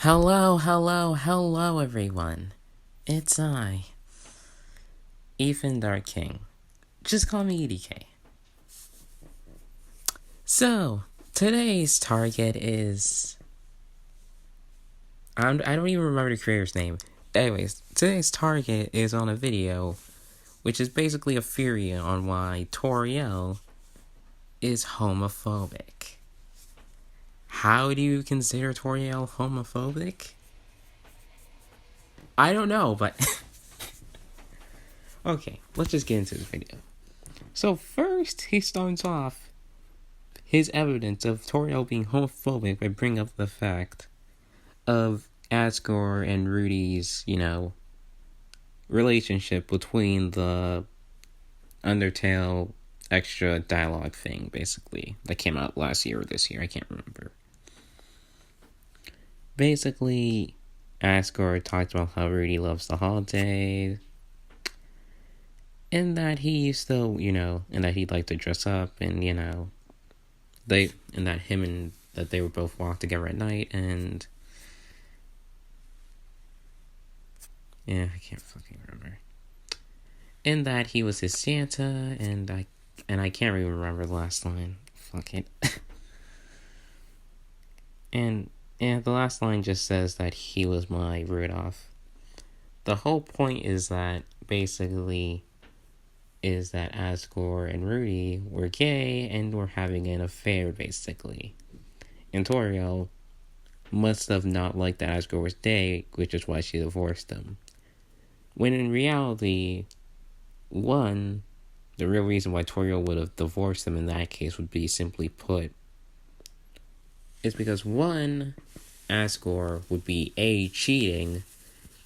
Hello, everyone. It's I, Ethan Dark King. Just call me EDK. So, today's target is. I don't even remember the creator's name. Anyways, today's target is on a video, which is basically a theory on why Toriel is homophobic. How do you consider Toriel homophobic? I don't know, but. Okay, let's just get into this video. So, first, he starts off his evidence of Toriel being homophobic by bringing up the fact of Asgore and Rudy's, relationship between the Undertale extra dialogue thing, basically, that came out last year or this year, I can't remember. Basically, Asgore talked about how Rudy loves the holidays, and that he used to, and that he'd like to dress up, and, that they would both walk together at night, and yeah, I can't fucking remember. And that he was his Santa, and I can't even remember the last line. Fuck it. And the last line just says that he was my Rudolph. The whole point is that basically is that Asgore and Rudy were gay and were having an affair, basically. And Toriel must have not liked that Asgore was gay, which is why she divorced him. When in reality, the real reason why Toriel would have divorced him in that case would be simply put, is because Asgore would be A, cheating,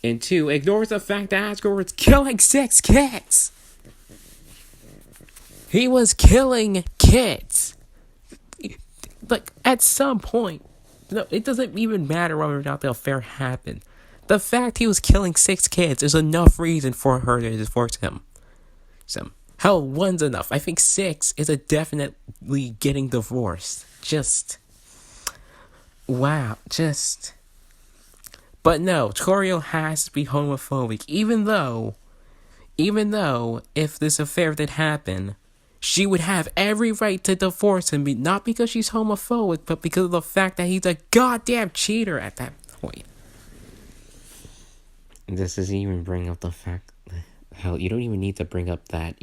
and 2, ignores the fact that Asgore was killing 6 kids! He was killing kids! Like, at some point, no, it doesn't even matter whether or not the affair happened. The fact he was killing 6 kids is enough reason for her to divorce him. So, hell, 1's enough. I think 6 is a definitely getting divorced. Wow, But no, Toriel has to be homophobic, even though, if this affair did happen, she would have every right to divorce him, not because she's homophobic, but because of the fact that he's a goddamn cheater at that point. This doesn't even bring up the fact that, hell, you don't even need to bring up that.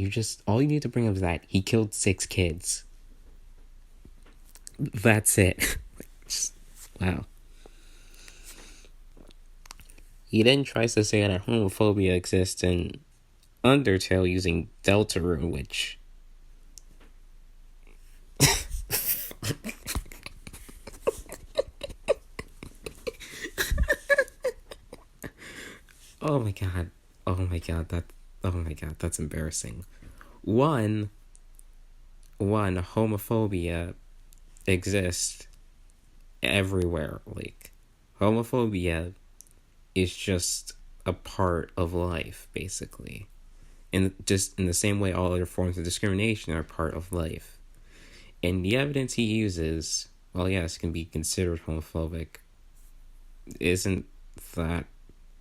All you need to bring up is that he killed 6 kids. That's it. Wow. He then tries to say that homophobia exists in Undertale using Deltarune, which... Oh my god, that's embarrassing. One, homophobia exists everywhere. Like, homophobia is just a part of life, basically. And just in the same way all other forms of discrimination are part of life. And the evidence he uses, well, yes, can be considered homophobic. Isn't that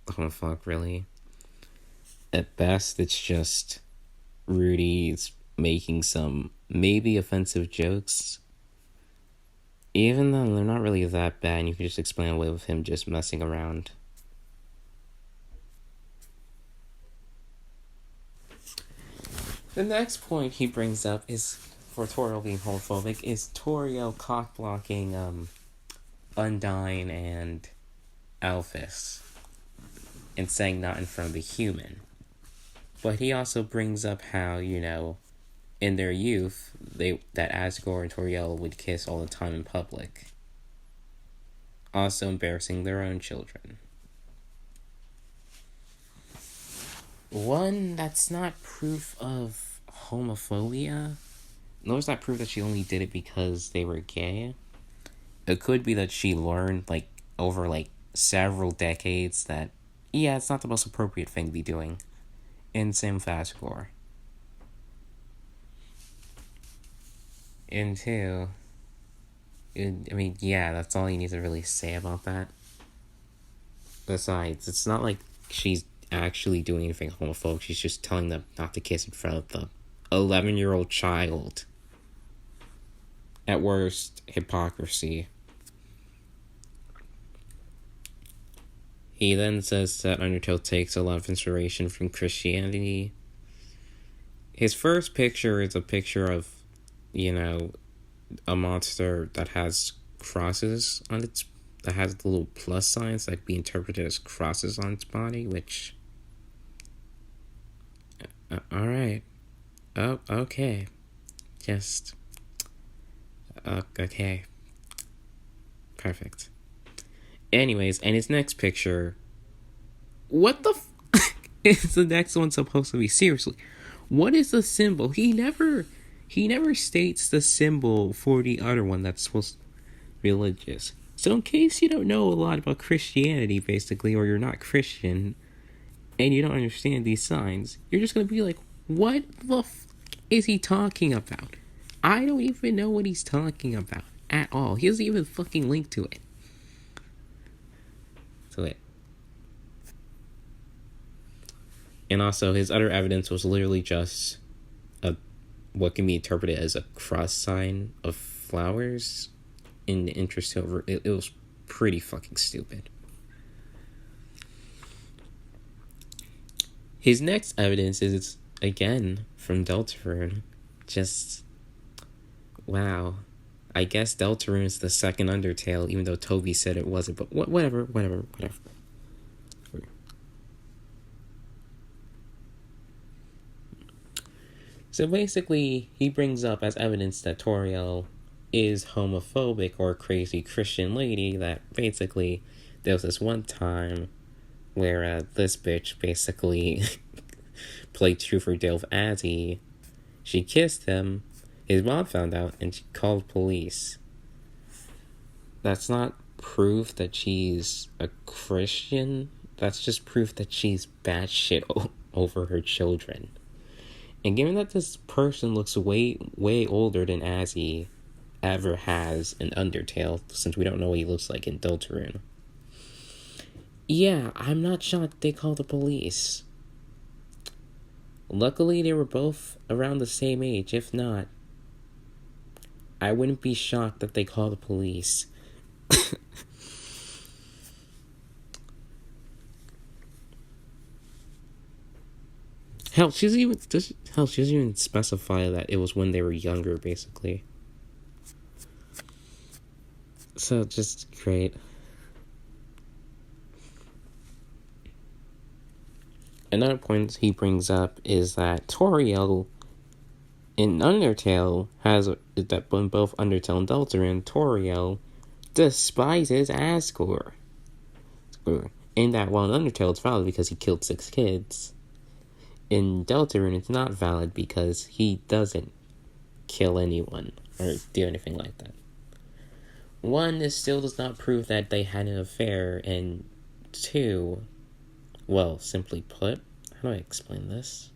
homophobic, really? At best, it's just Rudy's making some maybe offensive jokes. Even though they're not really that bad, and you can just explain away with him just messing around. The next point he brings up is, for Toriel being homophobic, is Toriel cock-blocking Undyne and Alphys and saying not in front of the human. But he also brings up how, in their youth, that Asgore and Toriel would kiss all the time in public. Also embarrassing their own children. That's not proof of homophobia. Nor is that proof that she only did it because they were gay. It could be that she learned, over, several decades that, yeah, it's not the most appropriate thing to be doing. And same with Asgore. And 2, that's all you need to really say about that. Besides, it's not like she's actually doing anything homophobic. She's just telling them not to kiss in front of the 11-year-old child. At worst, hypocrisy. He then says that Undertale takes a lot of inspiration from Christianity. His first picture is a picture of, a monster that has crosses on its, that has the little plus signs that be interpreted as crosses on its body, which, alright. Oh, okay. Just, okay. Perfect. Anyways, and his next picture, what the is the next one supposed to be? Seriously, what is the symbol? He never states the symbol for the other one that's supposed to be religious. So in case you don't know a lot about Christianity, basically, or you're not Christian, and you don't understand these signs, you're just gonna be like, what the is he talking about? I don't even know what he's talking about at all. He doesn't even fucking link to it. And also, his other evidence was literally just what can be interpreted as a cross sign of flowers in the Interstellar. It was pretty fucking stupid. His next evidence is, again, from Deltarune. Just, wow. I guess Deltarune is the second Undertale, even though Toby said it wasn't, but whatever. So basically, he brings up as evidence that Toriel is homophobic or a crazy Christian lady, that basically there was this one time where this bitch basically played truth or dare with Azzy. She kissed him, his mom found out, and she called police. That's not proof that she's a Christian. That's just proof that she's batshit over her children. And given that this person looks way older than Azzy ever has in Undertale, since we don't know what he looks like in Deltarune, yeah, I'm not shocked they called the police. Luckily, they were both around the same age. If not, I wouldn't be shocked that they called the police. Hell, she doesn't even specify that it was when they were younger, basically. So, just great. Another point he brings up is that Toriel in Undertale has that in both Undertale and Deltarune, Toriel despises Asgore. In that, while in Undertale it's valid because he killed 6 kids, in Deltarune it's not valid because he doesn't kill anyone or do anything like that. One, this still does not prove that they had an affair, and 2, well, simply put, how do I explain this?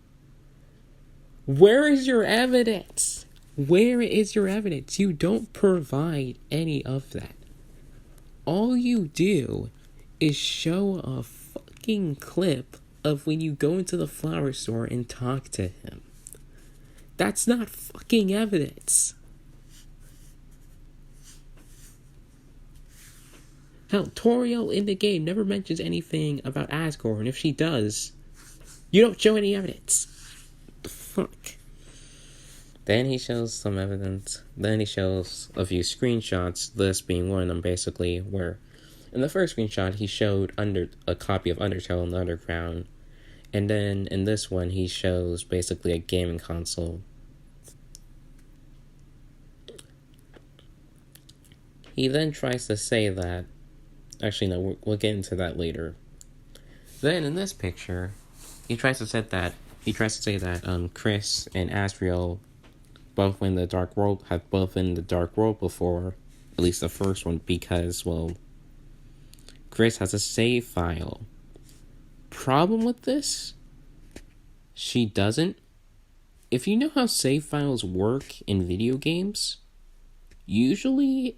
Where is your evidence? Where is your evidence? You don't provide any of that. All you do is show a fucking clip of when you go into the flower store and talk to him. That's not fucking evidence. Hell, Toriel in the game never mentions anything about Asgore, and if she does, you don't show any evidence. The fuck? Then he shows some evidence. Then he shows a few screenshots, this being one of them, basically, where in the first screenshot he showed a copy of Undertale in the Underground, and then in this one he shows basically a gaming console. He then tries to say that, actually no, we'll get into that later. Then in this picture, he tries to say that Chris and Asriel both in the Dark World have both been in the Dark World before, at least the first one, because, well, Chris has a save file. Problem with this? She doesn't. If you know how save files work in video games, usually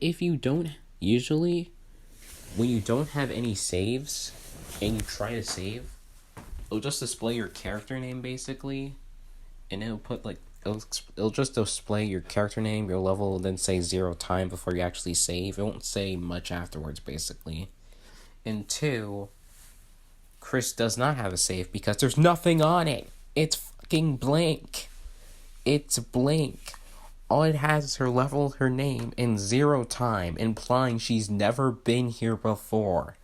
when you don't have any saves, and you try to save, it'll just display your character name basically, and it'll put like it'll just display your character name, your level, then say 0 time before you actually save. It won't say much afterwards basically. And 2, Chris does not have a save because there's nothing on it. It's fucking blank. It's blank. All it has is her level, her name, and 0 time, implying she's never been here before.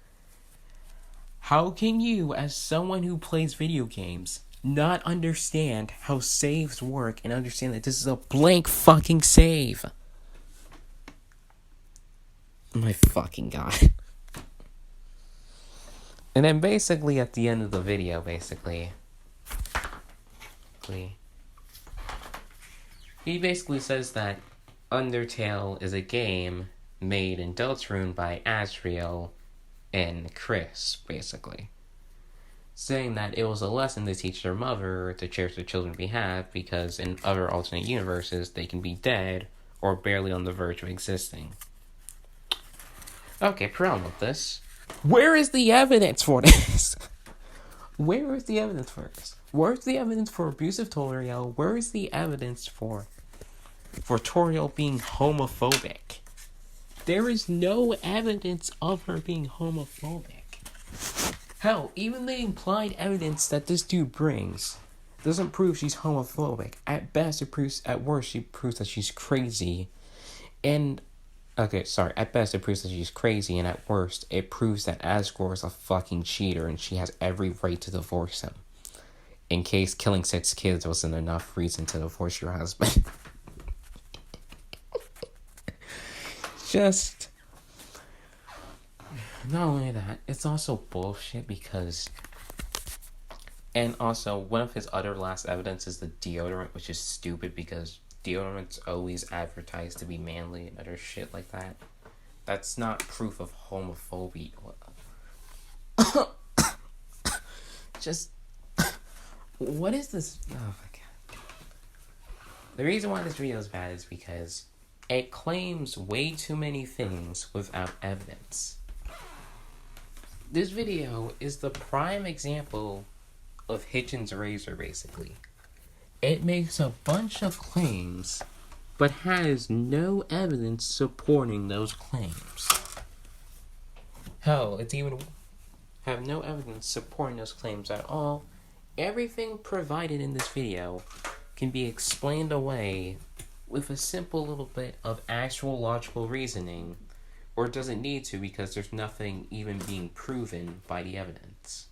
How can you, as someone who plays video games, not understand how saves work and understand that this is a blank fucking save? My fucking god. And then basically at the end of the video, he basically says that Undertale is a game made in Deltarune by Asriel and Chris, basically. Saying that it was a lesson to teach their mother to cherish their children we have, because in other alternate universes, they can be dead or barely on the verge of existing. Okay, problem with this. Where is the evidence for this? Where is the evidence for this? Where's the evidence for abusive Toriel? Where is the evidence for Toriel being homophobic? There is no evidence of her being homophobic. Hell, even the implied evidence that this dude brings doesn't prove she's homophobic. At best, at worst, she proves that she's crazy. At best it proves that she's crazy, and at worst, it proves that Asgore is a fucking cheater and she has every right to divorce him. In case killing 6 kids wasn't enough reason to divorce your husband. Just... Not only that, it's also bullshit because... And also, one of his other last evidence is the deodorant, which is stupid because deodorant's always advertised to be manly and other shit like that. That's not proof of homophobia. Just... What is this? Oh my god. The reason why this video is bad is because it claims way too many things without evidence. This video is the prime example of Hitchens' razor, basically. It makes a bunch of claims, but has no evidence supporting those claims. Hell, it's even have no evidence supporting those claims at all. Everything provided in this video can be explained away with a simple little bit of actual logical reasoning, or it doesn't need to because there's nothing even being proven by the evidence.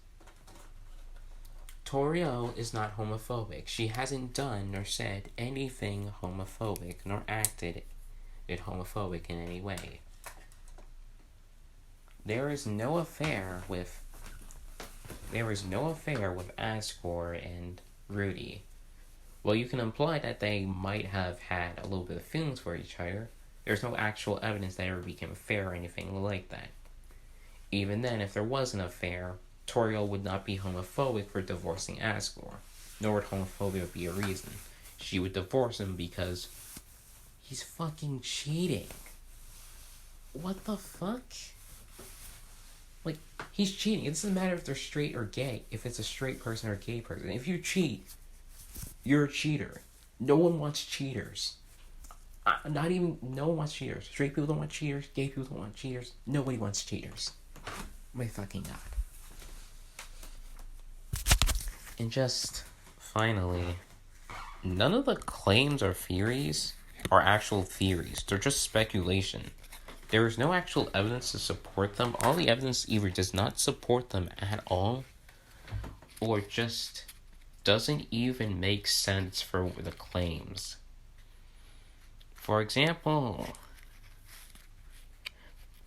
Toriel is not homophobic. She hasn't done nor said anything homophobic, nor acted it homophobic in any way. There is no affair with Asgore and Rudy. Well, you can imply that they might have had a little bit of feelings for each other. There's no actual evidence that ever became an affair or anything like that. Even then, if there was an affair, Toriel would not be homophobic for divorcing Asgore, nor would homophobia be a reason. She would divorce him because he's fucking cheating. What the fuck? Like, he's cheating. It doesn't matter if they're straight or gay, if it's a straight person or a gay person. If you cheat, you're a cheater. No one wants cheaters. No one wants cheaters. Straight people don't want cheaters. Gay people don't want cheaters. Nobody wants cheaters. My fucking god. And just, finally, none of the claims or theories are actual theories. They're just speculation. There is no actual evidence to support them. All the evidence either does not support them at all, or just doesn't even make sense for the claims. For example...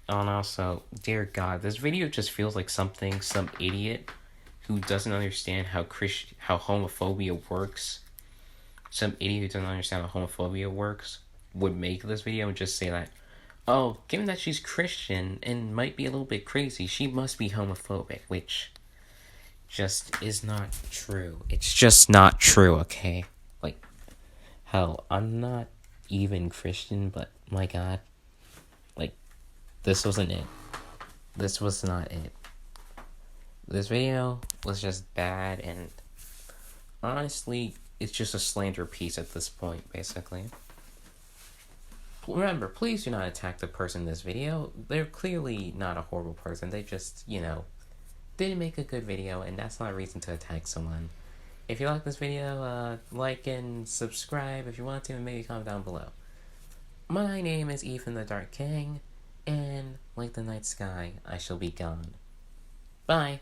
And also, dear God, this video just feels like some idiot who doesn't understand how homophobia works, some idiot who doesn't understand how homophobia works, would make this video and just say that, oh, given that she's Christian and might be a little bit crazy, she must be homophobic, which just is not true. It's just not true, okay? Like, hell, I'm not even Christian, but my God, like, this wasn't it. This was not it. This video was just bad, and honestly, it's just a slander piece at this point, basically. Remember, please do not attack the person in this video. They're clearly not a horrible person. They just, didn't make a good video, and that's not a reason to attack someone. If you like this video, like and subscribe if you want to, and maybe comment down below. My name is Ethan the Dark King, and like the night sky, I shall be gone. Bye.